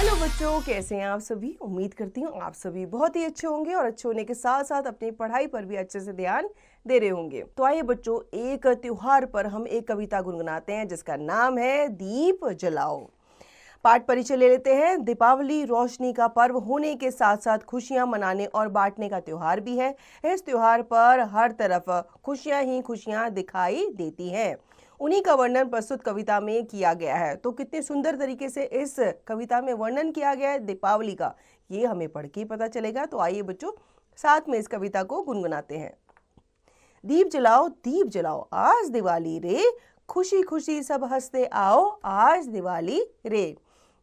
Hello बच्चों, कैसे हैं आप सभी। उम्मीद करती हूँ आप सभी बहुत ही अच्छे होंगे और अच्छे होने के साथ साथ अपनी पढ़ाई पर भी अच्छे से ध्यान दे रहे होंगे। तो आइए बच्चों, एक त्योहार पर हम एक कविता गुनगुनाते हैं जिसका नाम है दीप जलाओ। पाठ परिचय ले लेते हैं। दीपावली रोशनी का पर्व होने के साथ साथ खुशियां मनाने और बांटने का त्योहार भी है। इस त्योहार पर हर तरफ खुशियां ही खुशियां दिखाई देती हैं। उन्हीं का वर्णन प्रस्तुत कविता में किया गया है। तो कितने सुंदर तरीके से इस कविता में वर्णन किया गया है दीपावली का, ये हमें पढ़ के ही पता चलेगा। तो आइए बच्चों, साथ में इस कविता को गुनगुनाते हैं। दीप जलाओ आज दिवाली रे, खुशी खुशी सब हंसते आओ आज दिवाली रे।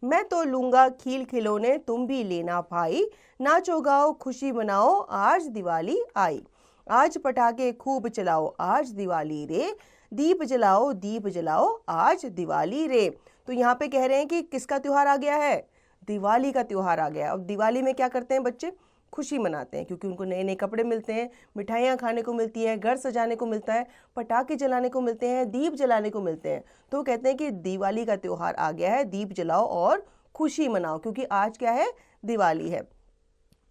मैं तो लूंगा खील खिलौने, तुम भी लेना भाई, नाचो गाओ खुशी मनाओ आज दिवाली आई। आज पटाखे खूब चलाओ आज दिवाली रे, दीप जलाओ आज दिवाली रे। तो यहाँ पे कह रहे हैं कि किसका त्योहार आ गया है, दिवाली का त्योहार आ गया। अब दिवाली में क्या करते हैं बच्चे, खुशी मनाते हैं क्योंकि उनको नए नए कपड़े मिलते हैं, मिठाइयाँ खाने को मिलती हैं, घर सजाने को मिलता है, पटाखे जलाने को मिलते हैं, दीप जलाने को मिलते हैं। तो कहते हैं कि दिवाली का त्योहार आ गया है, दीप जलाओ और खुशी मनाओ क्योंकि आज क्या है, दिवाली है।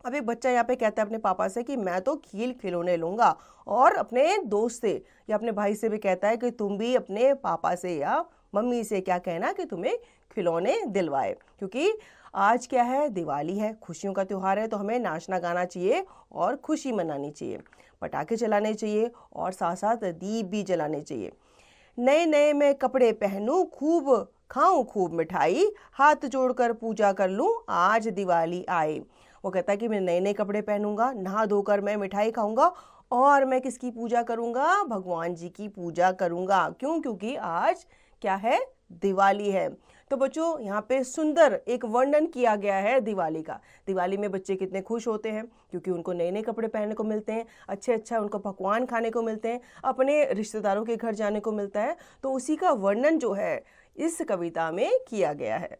अब एक बच्चा यहाँ पे कहता है अपने पापा से कि मैं तो खील खिलौने लूंगा, और अपने दोस्त से या अपने भाई से भी कहता है कि तुम भी अपने पापा से या मम्मी से क्या कहना कि तुम्हें खिलौने दिलवाए, क्योंकि आज क्या है, दिवाली है, खुशियों का त्योहार है। तो हमें नाचना गाना चाहिए और खुशी मनानी चाहिए, पटाखे चलाने चाहिए और साथ साथ दीप भी जलाने चाहिए। नए नए मैं कपड़े पहनूं, खूब खाऊं खूब मिठाई, हाथ जोड़कर पूजा कर लूं आज दिवाली आए। वो कहता है कि मैं नए नए कपड़े पहनूंगा, नहा धोकर मैं मिठाई खाऊंगा और मैं किसकी पूजा करूंगा, भगवान जी की पूजा करूंगा। क्यों, क्योंकि आज क्या है, दिवाली है। तो बच्चों यहाँ पे सुंदर एक वर्णन किया गया है दिवाली का। दिवाली में बच्चे कितने खुश होते हैं क्योंकि उनको नए नए कपड़े पहनने को मिलते हैं, अच्छा उनको पकवान खाने को मिलते हैं, अपने रिश्तेदारों के घर जाने को मिलता है। तो उसी का वर्णन जो है इस कविता में किया गया है।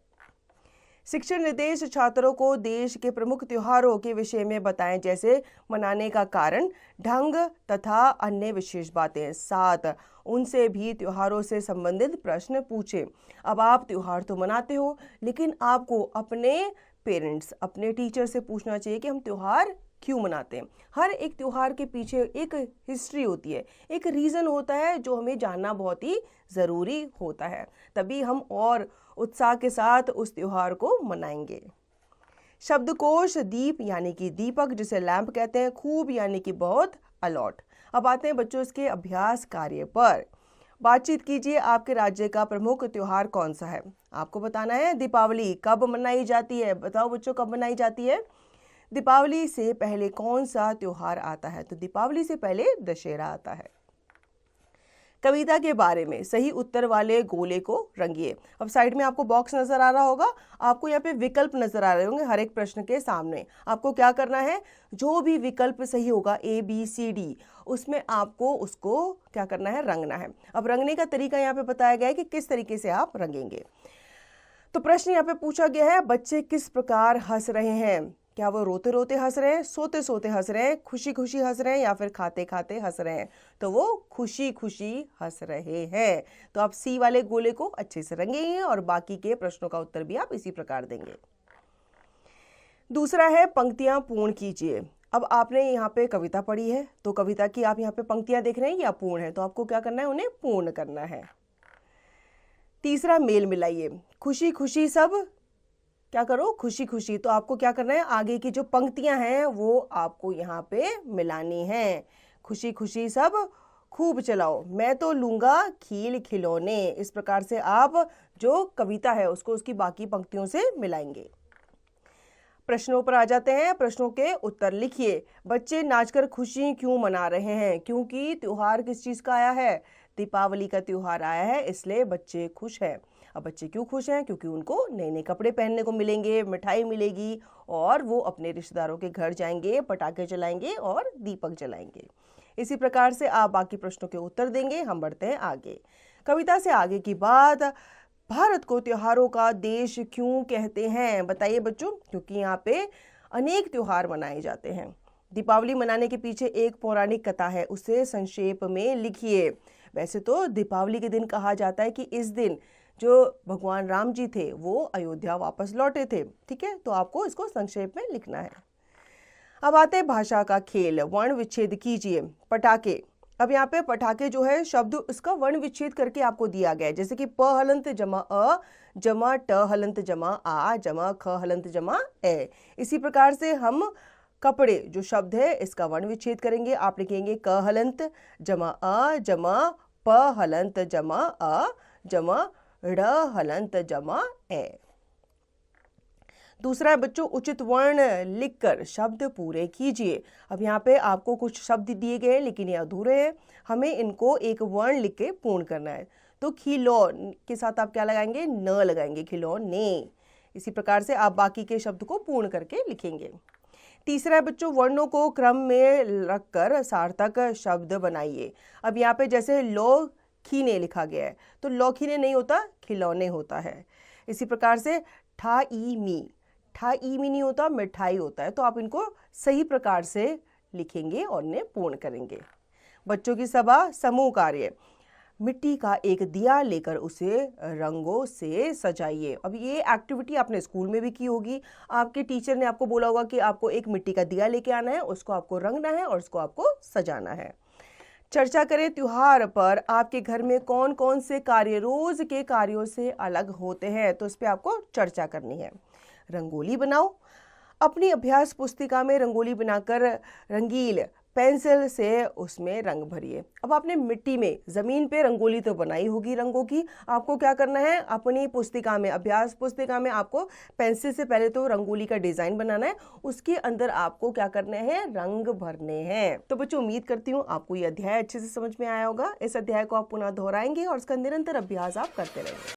शिक्षण निर्देश छात्रों को देश के प्रमुख त्योहारों के विषय में बताएं, जैसे मनाने का कारण, ढंग तथा अन्य विशेष बातें। साथ उनसे भी त्योहारों से संबंधित प्रश्न पूछें। अब आप त्योहार तो मनाते हो, लेकिन आपको अपने पेरेंट्स, अपने टीचर से पूछना चाहिए कि हम त्योहार क्यों मनाते हैं। हर एक त्योहार के पीछे एक हिस्ट्री होती है, एक रीज़न होता है जो हमें जानना बहुत ही ज़रूरी होता है, तभी हम और उत्साह के साथ उस त्योहार को मनाएंगे। शब्दकोश, दीप यानी कि दीपक जिसे लैंप कहते हैं, खूब यानी कि बहुत, अलॉट। अब आते हैं बच्चों इसके अभ्यास कार्य पर। बातचीत कीजिए, आपके राज्य का प्रमुख त्योहार कौन सा है। आपको बताना है दीपावली कब मनाई जाती है। बताओ बच्चों, कब मनाई जाती है। दीपावली से पहले कौन सा त्योहार आता है। तो दीपावली से पहले दशहरा आता है। कविता के बारे में सही उत्तर वाले गोले को रंगिए। अब साइड में आपको बॉक्स नजर आ रहा होगा, आपको यहाँ पे विकल्प नजर आ रहे होंगे हर एक प्रश्न के सामने। आपको क्या करना है, जो भी विकल्प सही होगा ABCD, उसमें आपको उसको क्या करना है, रंगना है। अब रंगने का तरीका यहाँ पे बताया गया है कि किस तरीके से आप रंगेंगे। तो प्रश्न यहाँ पे पूछा गया है, बच्चे किस प्रकार हंस रहे हैं। क्या वो रोते रोते हंस रहे हैं, सोते सोते हंस रहे हैं, खुशी खुशी हंस रहे हैं या फिर खाते खाते हंस रहे हैं। तो वो खुशी खुशी हंस रहे हैं। तो आप C वाले गोले को अच्छे से रंगेंगे और बाकी के प्रश्नों का उत्तर भी आप इसी प्रकार देंगे। दूसरा है पंक्तियां पूर्ण कीजिए। अब आपने यहाँ पे कविता पढ़ी है, तो कविता की आप यहाँ पे पंक्तियां देख रहे हैं या पूर्ण है, तो आपको क्या करना है, उन्हें पूर्ण करना है। तीसरा, मेल मिलाइए। खुशी खुशी सब क्या करो, खुशी खुशी। तो आपको क्या करना है, आगे की जो पंक्तियां हैं वो आपको यहाँ पे मिलानी हैं। खुशी खुशी सब खूब चलाओ, मैं तो लूंगा खील खिलौने। इस प्रकार से आप जो कविता है उसको उसकी बाकी पंक्तियों से मिलाएंगे। प्रश्नों पर आ जाते हैं। प्रश्नों के उत्तर लिखिए। बच्चे नाचकर खुशी क्यों मना रहे हैं। क्योंकि त्योहार किस चीज का आया है, दीपावली का त्योहार आया है, इसलिए बच्चे खुश हैं। अब बच्चे क्यों खुश हैं, क्योंकि उनको नए नए कपड़े पहनने को मिलेंगे, मिठाई मिलेगी और वो अपने रिश्तेदारों के घर जाएंगे, पटाखे चलाएंगे और दीपक जलाएंगे। इसी प्रकार से आप बाकी प्रश्नों के उत्तर देंगे। हम बढ़ते हैं आगे। कविता से आगे की बात, भारत को त्योहारों का देश क्यों कहते हैं। बताइए बच्चों, क्योंकि यहाँ पे अनेक त्योहार मनाए जाते हैं। दीपावली मनाने के पीछे एक पौराणिक कथा है, उसे संक्षेप में लिखिए। वैसे तो दीपावली के दिन कहा जाता है कि इस दिन जो भगवान राम जी थे वो अयोध्या वापस लौटे थे। ठीक है, तो आपको इसको संक्षेप में लिखना है। अब आते हैं भाषा का खेल, वर्ण विच्छेद कीजिए। पटाखे, अब यहाँ पे पटाखे जो है शब्द उसका वर्ण विच्छेद करके आपको दिया गया है, जैसे कि प हलंत जमा अ जमा ट हलंत जमा आ जमा ख हलंत जमा ए। इसी प्रकार से हम कपड़े जो शब्द है इसका वर्ण विच्छेद करेंगे। आप लिखेंगे क हलंत जमा अ जमा प हलंत जमा अ जमा ड़ हलंत जमा ए। दूसरा है बच्चों, उचित वर्ण लिखकर शब्द पूरे कीजिए। अब यहाँ पे आपको कुछ शब्द दिए गए हैं लेकिन ये अधूरे हैं, हमें इनको एक वर्ण लिख के पूर्ण करना है। तो खिलौ के साथ आप क्या लगाएंगे, न लगाएंगे, खिलौने। इसी प्रकार से आप बाकी के शब्द को पूर्ण करके लिखेंगे। तीसरा है बच्चों, वर्णों को क्रम में रखकर सार्थक शब्द बनाइए। अब यहाँ पे जैसे लौखीने लिखा गया है तो लौखीने नहीं होता, खिलौने होता है। इसी प्रकार से ठा ई मी नहीं होता, मिठाई होता है। तो आप इनको सही प्रकार से लिखेंगे और इन्हें पूर्ण करेंगे। बच्चों की सभा समूह कार्य, मिट्टी का एक दिया लेकर उसे रंगों से सजाइए। अब ये एक्टिविटी आपने स्कूल में भी की होगी, आपके टीचर ने आपको बोला होगा कि आपको एक मिट्टी का दिया लेके आना है, उसको आपको रंगना है और उसको आपको सजाना है। चर्चा करें, त्योहार पर आपके घर में कौन कौन से कार्य रोज के कार्यों से अलग होते हैं, तो इस पे आपको चर्चा करनी है। रंगोली बनाओ, अपनी अभ्यास पुस्तिका में रंगोली बनाकर रंगील पेंसिल से उसमें रंग भरिए। अब आपने मिट्टी में जमीन पे रंगोली तो बनाई होगी रंगों की, आपको क्या करना है, अपनी पुस्तिका में, अभ्यास पुस्तिका में आपको पेंसिल से पहले तो रंगोली का डिजाइन बनाना है, उसके अंदर आपको क्या करना है, रंग भरने हैं। तो बच्चों उम्मीद करती हूँ आपको ये अध्याय अच्छे से समझ में आया होगा। इस अध्याय को आप पुनः दोहराएंगे और इसका निरंतर अभ्यास आप करते रहेंगे।